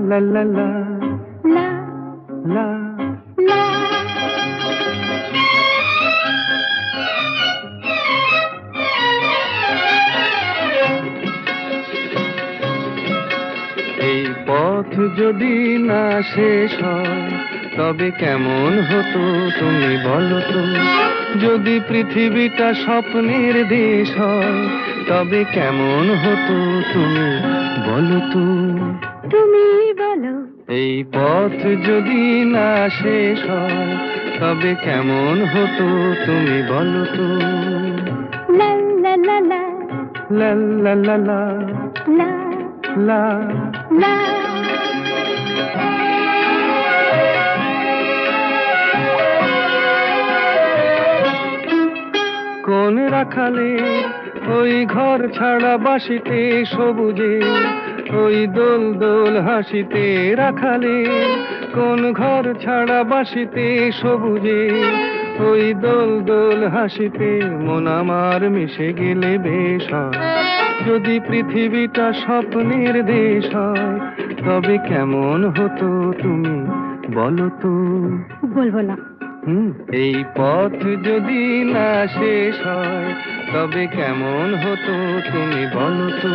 লা লা লা লা লা। লা। এই পথ যদি না শেষ হয় তবে কেমন হতো তুমি বলো তো? যদি পৃথিবীটা স্বপ্নের দেশ হয় তবে কেমন হতো তুমি বলো তো? তুমি বলো। এই পথ যদি না শেষ হয় তবে কেমন হতো তুমি বলো তো? লা লা লা লা লা লা লা লা লা লা। লা। কোন রাখালে ওই ঘর ছাড়া বাসিতে সবুজে, ওই দোল দোল হাসিতে রাখালে কোন ঘর ছাড়া বাসিতে সবুজে, ওই দোল দোল হাসিতে মন আমার মিশে গেলে বেশ হয়। যদি পৃথিবীটা স্বপ্নের দেশ হয় তবে কেমন হতো তুমি বলো তো? বলবো না। এই পথ যদি না শেষ হয় তবে কেমন হতো তুমি বলো তো?